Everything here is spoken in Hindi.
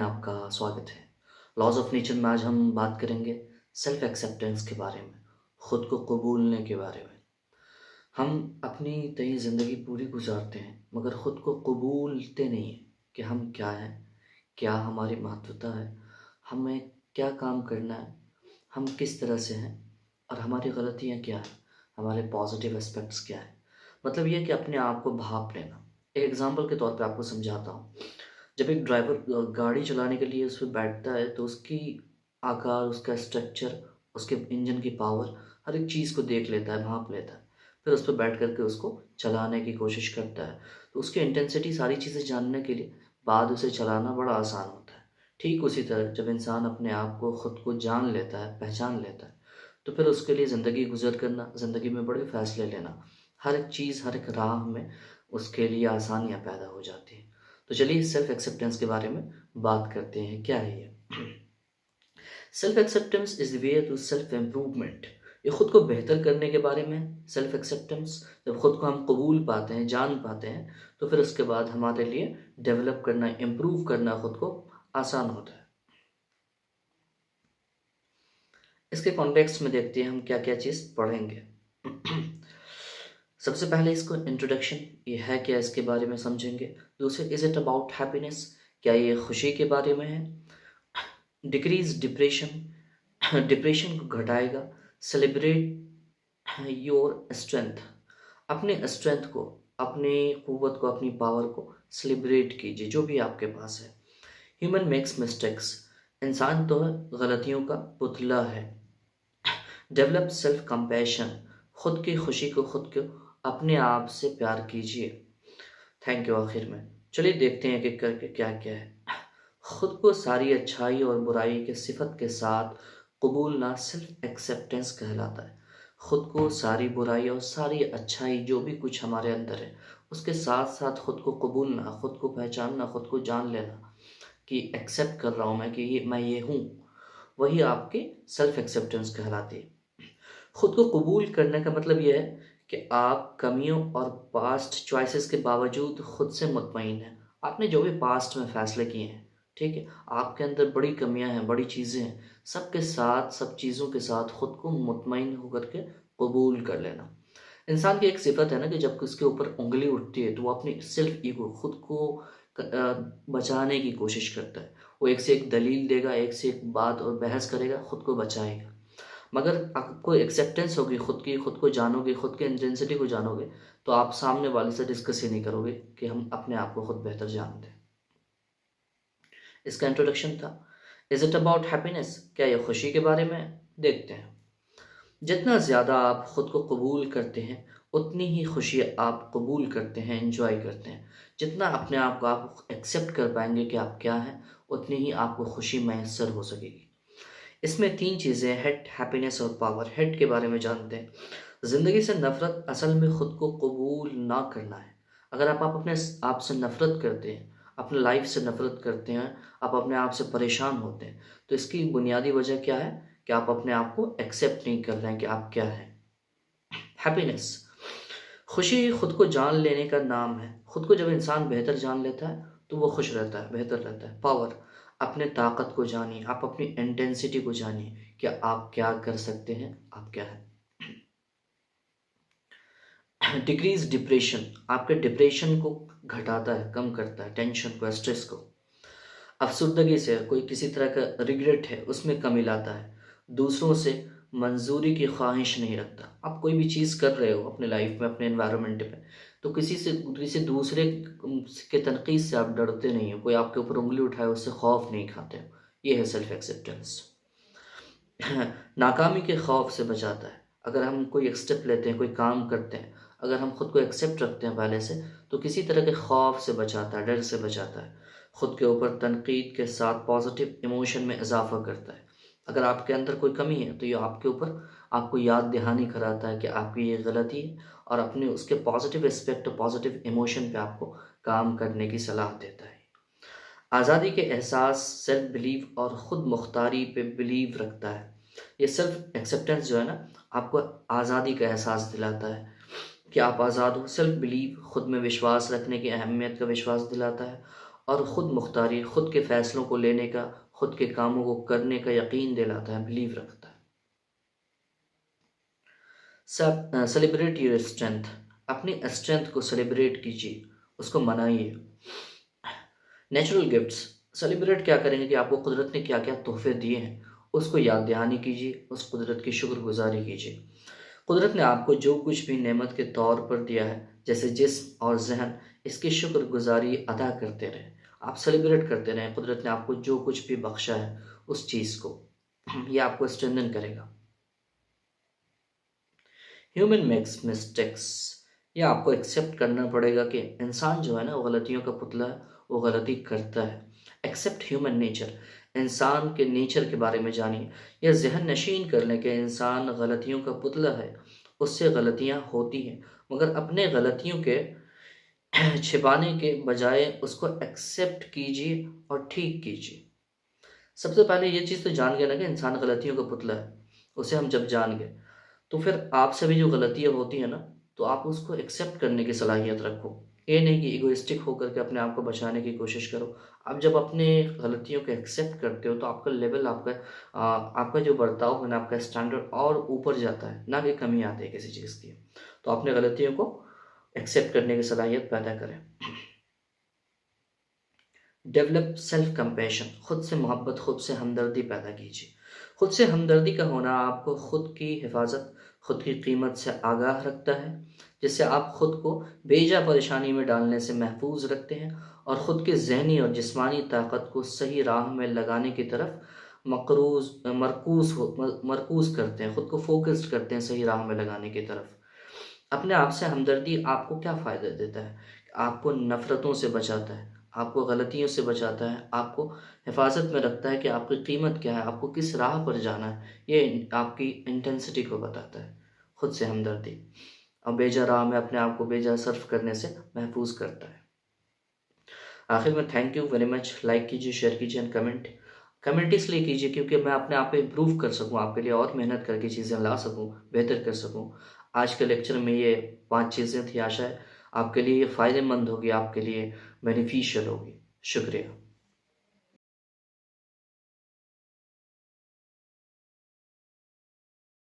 आपका स्वागत है। लॉज़ ऑफ नेचर में आज हम बात करेंगे सेल्फ एक्सेप्टेंस के बारे में, खुद को कबूलने के बारे में। हम अपनी तय ज़िंदगी पूरी गुज़ारते हैं मगर खुद को कबूलते नहीं हैं कि हम क्या हैं, क्या हमारी महत्वता है, हमें क्या काम करना है, हम किस तरह से हैं और हमारी गलतियाँ क्या हैं, हमारे पॉज़िटिव एस्पेक्ट्स क्या हैं। मतलब ये है कि अपने आप को भाँप लेना। एक एग्ज़ाम्पल के तौर पे आपको समझाता हूँ। जब एक ड्राइवर गाड़ी चलाने के लिए उस पे बैठता है तो उसकी आकार, उसका स्ट्रक्चर, उसके इंजन की पावर, हर एक चीज़ को देख लेता है, भाँप लेता है। फिर उस पे बैठ कर के उसको चलाने की कोशिश करता है। तो उसकी इंटेंसिटी सारी चीज़ें जानने के लिए बाद उसे चलाना बड़ा आसान होता है। ठीक उसी तरह जब इंसान अपने आप को, खुद को जान लेता है, पहचान लेता है, तो फिर उसके लिए ज़िंदगी गुज़र करना, ज़िंदगी में बड़े फ़ैसले लेना, हर एक चीज़, हर एक राह में उसके लिए आसानियाँ पैदा हो जाती हैं। तो चलिए सेल्फ एक्सेप्टेंस के बारे में बात करते हैं। क्या है ये? Self acceptance is the way to self improvement. ये खुद को बेहतर करने के बारे में सेल्फ एक्सेप्टेंस। जब खुद को हम कबूल पाते हैं, जान पाते हैं, तो फिर उसके बाद हमारे लिए डेवलप करना, इम्प्रूव करना खुद को आसान होता है। इसके कॉन्टेक्स्ट में देखते हैं हम क्या-क्या चीज़ पढ़ेंगे। सबसे पहले इसको इंट्रोडक्शन, ये है क्या, इसके बारे में समझेंगे। दूसरे, इज़ इट अबाउट हैप्पीनेस, क्या ये खुशी के बारे में है। डिक्रीज डिप्रेशन, डिप्रेशन को घटाएगा। सेलिब्रेट योर स्ट्रेंथ, अपने स्ट्रेंथ को, अपनी क़ुव्वत को, अपनी पावर को सेलिब्रेट कीजिए, जो भी आपके पास है। ह्यूमन मेक्स मिस्टेक्स, इंसान तो गलतियों का पुतला है। डेवलप सेल्फ कंपैशन, खुद की खुशी को, खुद को, अपने आप से प्यार कीजिए। Thank you. आखिर में चलिए देखते हैं कि करके क्या क्या है। खुद को सारी अच्छाई और बुराई के सिफत के साथ कबूलना सेल्फ एक्सेप्टेंस कहलाता है। खुद को सारी बुराई और सारी अच्छाई जो भी कुछ हमारे अंदर है, उसके साथ साथ खुद को कबूलना, खुद को पहचानना, खुद को जान लेना कि एक्सेप्ट कर रहा हूँ मैं कि ये मैं ये हूँ, वही आपकी सेल्फ एक्सेप्टेंस कहलाती है। खुद को कबूल करने का मतलब ये है कि आप कमियों और पास्ट चॉइसेस के बावजूद खुद से मुतमईन हैं। आपने जो भी पास्ट में फ़ैसले किए हैं, ठीक है? आपके अंदर बड़ी कमियां हैं, बड़ी चीज़ें हैं, सबके साथ, सब चीज़ों के साथ खुद को मुतमईन होकर के कबूल कर लेना। इंसान की एक सिफत है ना कि जब उसके ऊपर उँगली उठती है तो वो अपनी सेल्फ ईगो, खुद को बचाने की कोशिश करता है। वो एक से एक दलील देगा, एक से एक बात और बहस करेगा, खुद को बचाएगा। मगर आपको एक्सेप्टेंस होगी खुद की, खुद को जानोगे, खुद की इंटेंसिटी को जानोगे, तो आप सामने वाले से डिस्कस ही नहीं करोगे कि हम अपने आप को खुद बेहतर जानते हैं। इसका इंट्रोडक्शन था। इज़ इट अबाउट हैप्पीनेस, क्या ये खुशी के बारे में? देखते हैं। जितना ज़्यादा आप खुद को कबूल करते हैं, उतनी ही खुशी आप कबूल करते हैं, एंजॉय करते हैं। जितना अपने आप को आप एक्सेप्ट कर पाएंगे कि आप क्या हैं, उतनी ही आपको खुशी मैसर हो सकेगी। इसमें 3 चीज़ें हैं, हेट, हैप्पीनेस और पावर। हेट के बारे में जानते हैं। ज़िंदगी से नफ़रत असल में खुद को कबूल ना करना है। अगर आप अपने आप से नफ़रत करते हैं, अपने लाइफ से नफ़रत करते हैं, आप अपने आप से परेशान होते हैं, तो इसकी बुनियादी वजह क्या है कि आप अपने आप को एक्सेप्ट नहीं कर रहे हैं कि आप क्या हैं। हैप्पीनेस, खुशी खुद को जान लेने का नाम है। खुद को जब इंसान बेहतर जान लेता है, तो वो खुश रहता है, बेहतर रहता है। पावर, अपने ताकत को जानिए, आप अपनी इंटेंसिटी को जानिए कि आप क्या कर सकते हैं, आप क्या हैं। डिक्रीज डिप्रेशन, आपके डिप्रेशन को घटाता है, कम करता है, टेंशन को, स्ट्रेस को। अफ़सुर्दगी से, कोई किसी तरह का रिग्रेट है, उसमें कमी लाता है। दूसरों से मंज़ूरी की ख़्वाहिश नहीं रखता। आप कोई भी चीज़ कर रहे हो अपने लाइफ़ में, अपने एनवायरनमेंट में, तो किसी दूसरे के तनक़ीद से आप डरते नहीं हो। कोई आपके ऊपर उँगली उठाए, उससे खौफ़ नहीं खाते हो। ये है सेल्फ़ एक्सेप्टेंस। नाकामी के खौफ से बचाता है। अगर हम कोई एक स्टेप लेते हैं, कोई काम करते हैं, अगर हम खुद को एक्सेप्ट रखते हैं पहले से, तो किसी तरह के खौफ से बचाता है, डर से बचाता है। खुद के ऊपर तनकीद के साथ पॉजिटिव इमोशन में इजाफा करता है। अगर आपके अंदर कोई कमी है तो ये आपके ऊपर आपको याद दहानी कराता है कि आपकी ये गलती है, और अपने उसके पॉजिटिव एस्पेक्ट, पॉजिटिव इमोशन पे आपको काम करने की सलाह देता है। आज़ादी के एहसास, सेल्फ बिलीव और ख़ुद मुख्तारी पे बिलीव रखता है। ये सेल्फ एक्सेप्टेंस जो है ना, आपको आज़ादी का एहसास दिलाता है कि आप आज़ाद हो। सेल्फ बिलीव, खुद में विश्वास रखने की अहमियत का विश्वास दिलाता है। और ख़ुद मुख्तारी, ख़ुद के फ़ैसलों को लेने का, ख़ुद के कामों को करने का यकीन दिलाता है, बिलीव रखता है। सेलिब्रेट योर स्ट्रेंथ, अपनी स्ट्रेंथ को सेलिब्रेट कीजिए, उसको मनाइए। नेचुरल गिफ्ट्स सेलिब्रेट क्या करेंगे कि आपको कुदरत ने क्या क्या तोहफे दिए हैं, उसको याद दहानी कीजिए, उस कुदरत की शुक्रगुजारी कीजिए। कुदरत ने आपको जो कुछ भी नेमत के तौर पर दिया है, जैसे जिस्म और जहन, इसकी शुक्रगुजारी अदा करते रहें। आप सेलिब्रेट करते रहें कुदरत ने आपको जो कुछ भी बख्शा है उस चीज़ को। यह आपको स्ट्रेंथन करेगा। ह्यूमन मेक्स मिस्टेक्स, ये आपको एक्सेप्ट करना पड़ेगा कि इंसान जो है ना वो गलतियों का पुतला है, वो गलती करता है। एक्सेप्ट ह्यूमन नेचर, इंसान के नेचर के बारे में जानिए। यह जहन नशीन कर लें कि इंसान गलतियों का पुतला है, उससे गलतियां होती हैं, मगर अपने गलतियों के छिपाने के बजाय उसको एक्सेप्ट कीजिए और ठीक कीजिए। सबसे पहले ये चीज़ तो जान गए ना कि इंसान गलतियों का पुतला है, उसे हम जब जान गए तो फिर आपसे भी जो गलतियाँ होती हैं ना, तो आप उसको एक्सेप्ट करने की सलाहियत रखो। ये नहीं कि इगोइस्टिक होकर के अपने आप को बचाने की कोशिश करो। आप जब अपने गलतियों को एक्सेप्ट करते हो तो आपका लेवल, आपका जो बर्ताव है ना, आपका स्टैंडर्ड और ऊपर जाता है, ना कि कमी आती है किसी चीज़ की। तो अपने गलतियों को एक्सेप्ट करने की सलाहियत पैदा करें। डेवलप सेल्फ कंपैशन, खुद से मोहब्बत, खुद से हमदर्दी पैदा कीजिए। खुद से हमदर्दी का होना आपको खुद की हिफाजत, खुद की कीमत से आगाह रखता है, जिससे आप खुद को बेजा परेशानी में डालने से महफूज रखते हैं और ख़ुद की जहनी और जिस्मानी ताकत को सही राह में लगाने की तरफ मरकूज़ करते हैं, ख़ुद को फोकस्ड करते हैं सही राह में लगाने की तरफ। अपने आप से हमदर्दी आपको क्या फ़ायदा देता है? आपको नफ़रतों से बचाता है, आपको गलतियों से बचाता है, आपको हिफाज़त में रखता है कि आपकी कीमत क्या है, आपको किस राह पर जाना है, ये आपकी इंटेंसिटी को बताता है। खुद से हमदर्दी और बेजा राह में अपने आप को बेजा सर्फ करने से महफूज करता है। आखिर में thank you very much. Like कीजिए, शेयर कीजिए एंड कमेंट। कमेंट इसलिए कीजिए क्योंकि मैं अपने आप पे इम्प्रूव कर सकूँ, आपके लिए और मेहनत करके चीज़ें ला सकूँ, बेहतर कर सकूँ। आज के लेक्चर में ये 5 चीज़ें थी, आशा है आपके लिए ये फ़ायदेमंद होगी, आपके लिए बेनिफिशियल होगी। शुक्रिया।